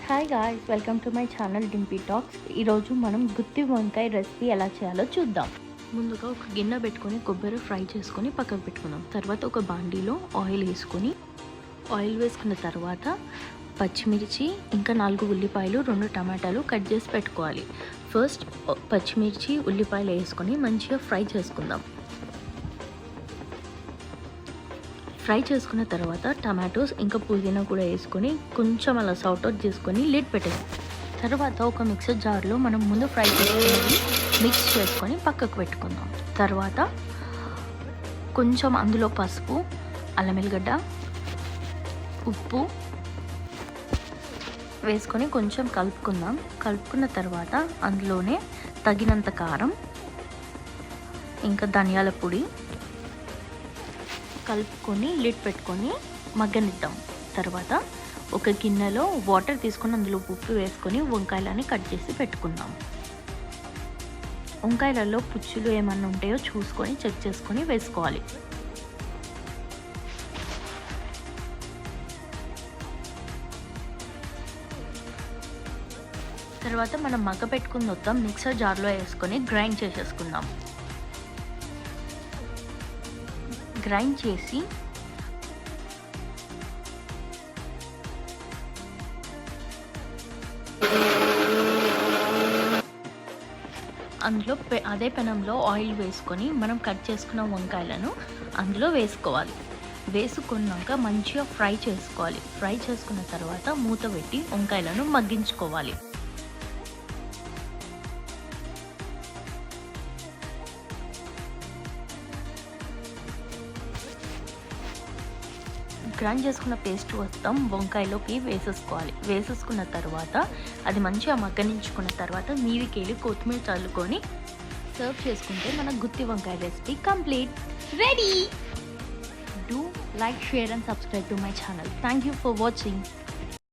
Hi guys, welcome to my channel Dimpy talks. ఈరోజు మనం గుత్తి వంకాయ రెసిపీ ఎలా చేయాలో చూద్దాం. ముందుగా ఒక గిన్నె పెట్టుకొని కొబ్బరి ఫ్రై చేసుకొని పక్కకు పెట్టుకుందాం. తర్వాత ఒక బాండీలో ఆయిల్ వేసుకున్న తర్వాత పచ్చిమిర్చి, ఇంకా 4 ఉల్లిపాయలు, 2 టమాటాలు కట్ చేసి పెట్టుకోవాలి. ఫస్ట్ పచ్చిమిర్చి, ఉల్లిపాయలు వేసుకొని మంచిగా ఫ్రై చేసుకుందాం. ఫ్రై చేసుకున్న తర్వాత టమాటోస్ ఇంకా పుదీనా కూడా వేసుకొని కొంచెం అలా సాల్ట్ అవుట్ చేసుకొని లిడ్ పెట్టేసి తర్వాత ఒక మిక్సర్ జార్లో మనం ముందు ఫ్రై చేసుకుని మిక్స్ చేసుకొని పక్కకు పెట్టుకుందాం. తర్వాత కొంచెం అందులో పసుపు, అల్లం వెల్లిగడ్డ, ఉప్పు వేసుకొని కొంచెం కలుపుకుందాం. కలుపుకున్న తర్వాత అందులోనే తగినంత కారం, ఇంకా ధనియాల పొడి కలుపుకొని లిడ్ పెట్టుకొని మగ్గనిద్దాం. తర్వాత ఒక గిన్నెలో వాటర్ తీసుకొని అందులో ఉప్పు వేసుకొని వంకాయలని కట్ చేసి పెట్టుకుందాం. వంకాయలలో పుచ్చులు ఏమన్నా ఉంటాయో చూసుకొని చెక్ చేసుకొని వేసుకోవాలి. తర్వాత మనం మగ్గ పెట్టుకుని మొత్తం మిక్సర్ జార్లో వేసుకొని గ్రైండ్ చేసేసుకుందాం. గ్రైండ్ చేసి అందులో అదే పెనంలో ఆయిల్ వేసుకొని మనం కట్ చేసుకున్న వంకాయలను అందులో వేసుకోవాలి. వేసుకున్నాక మంచిగా ఫ్రై చేసుకోవాలి. ఫ్రై చేసుకున్న తర్వాత మూత పెట్టి వంకాయలను మగ్గించుకోవాలి. గ్రైండ్ చేసుకున్న పేస్ట్ మొత్తం వంకాయలోకి వేసేసుకోవాలి. వేసేసుకున్న తర్వాత అది మంచిగా మగ్గనించుకున్న తర్వాత మీదికెళ్ళి కొత్తిమీర చల్లుకొని సర్వ్ చేసుకుంటే మన గుత్తి వంకాయ recipe complete ready. Do like, share and subscribe to my channel. Thank you for watching.